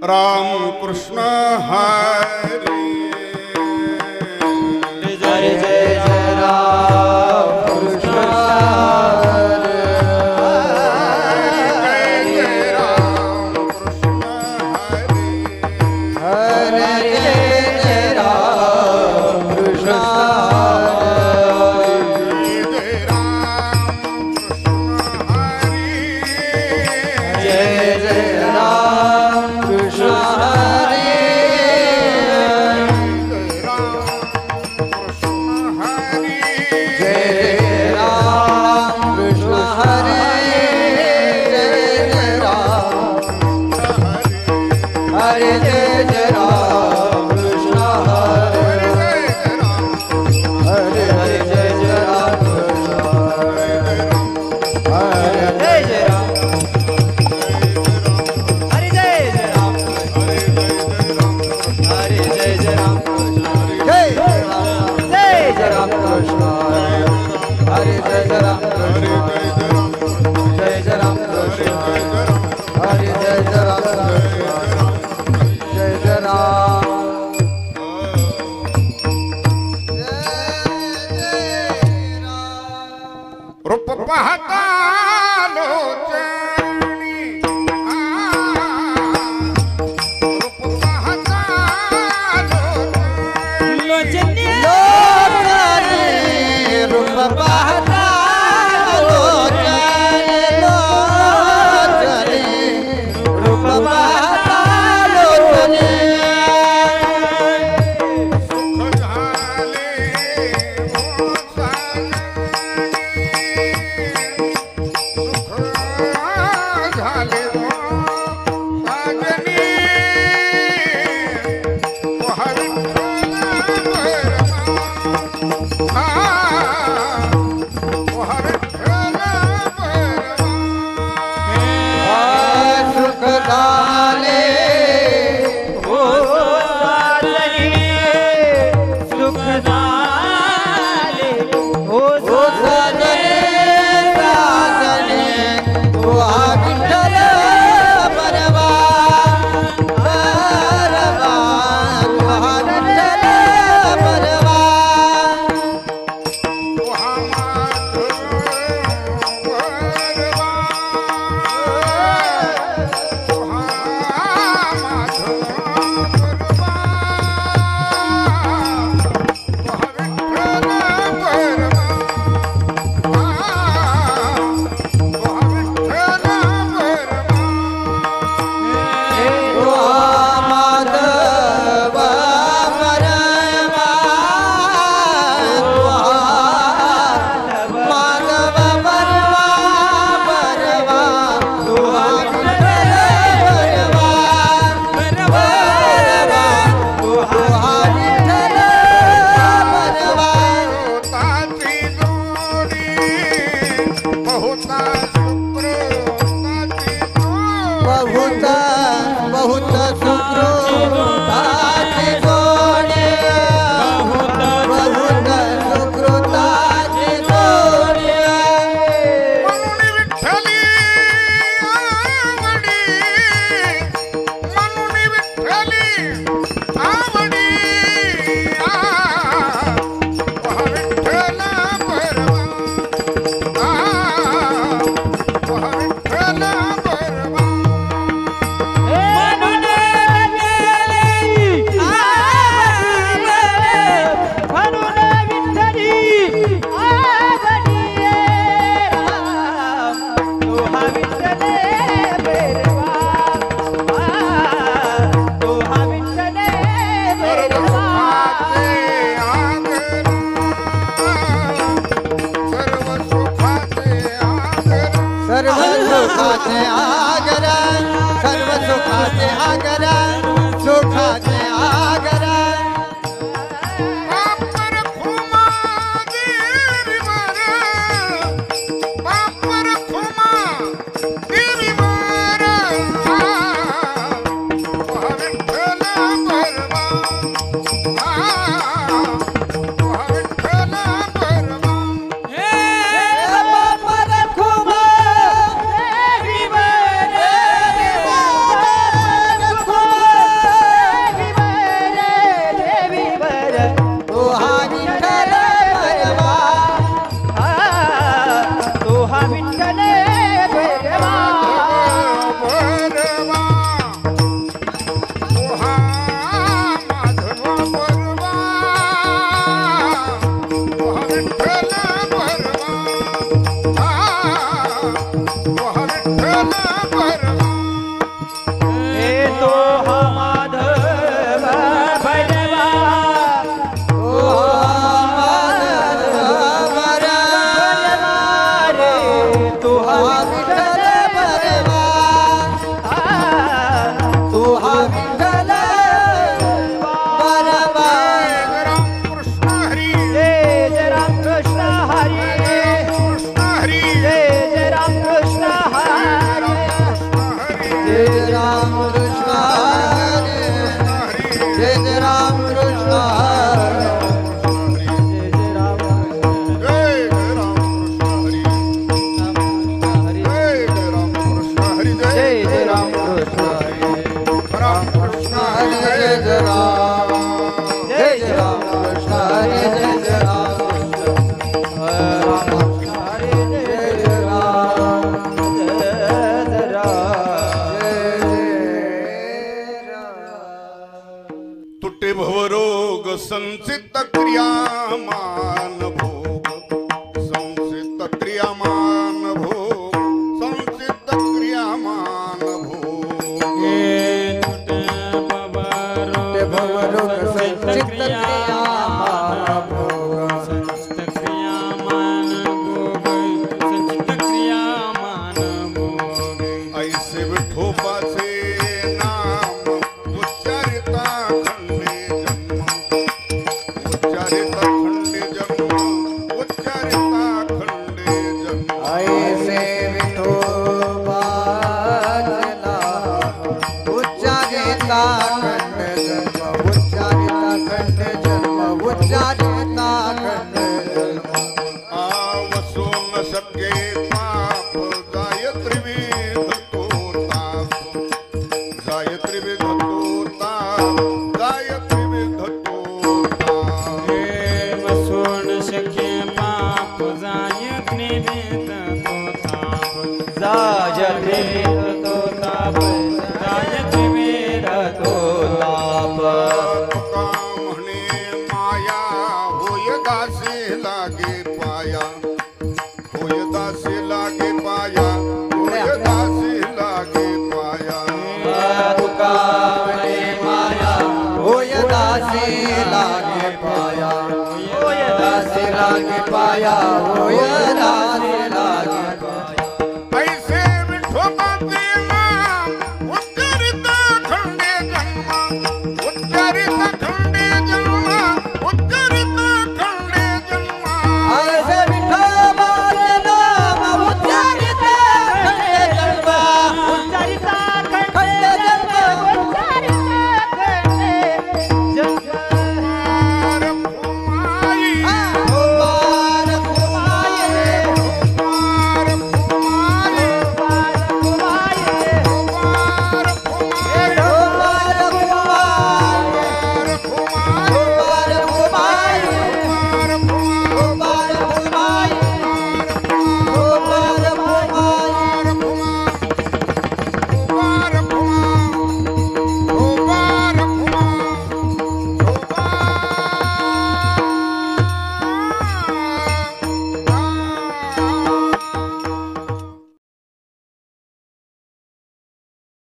राम कृष्ण हरे जय जय जय राम कृष्ण हरे जय राम कृष्ण हरे हरे जय जय राम कृष्ण रूप पाहता लोचनी रूप पाहता लोचनी रूप पाहता रूप पाहता म्हणून जय राम जय जय राम कृष्ण हरे जय जय राम कृष्ण हरे जय जय राम जय जय राम जय राम तुटे भवरोग संचित क्रियामान भोग संचित क्रियामान भोग संचित क्रियामान भोग भवरोग संचित क्रियामान भोग ऐसे विठोबाचे नाम उच्चारिता खंडे जन्म उच्चारिता खंडे जन्म उच्चारिता खंडे जन्म ऐसे विठोबाचे नाम उच्चारिता खंड जन्म उच्चारिता खंड जन्म उच्चारिता खंड जन्म आवसो न शके पाप गायत्री विध तो ताप गायत्री विध तो ताप गायत्री विध तो ताप जायते तो ताप जायते वेद तो ताप तुका म्हणे माया होय दासी लागे पाया होय दासी लागे पाया होय दासी लागे पाया तुका म्हणे माया होय दासी लागे पाया होय दासी लागे पाया होय दासी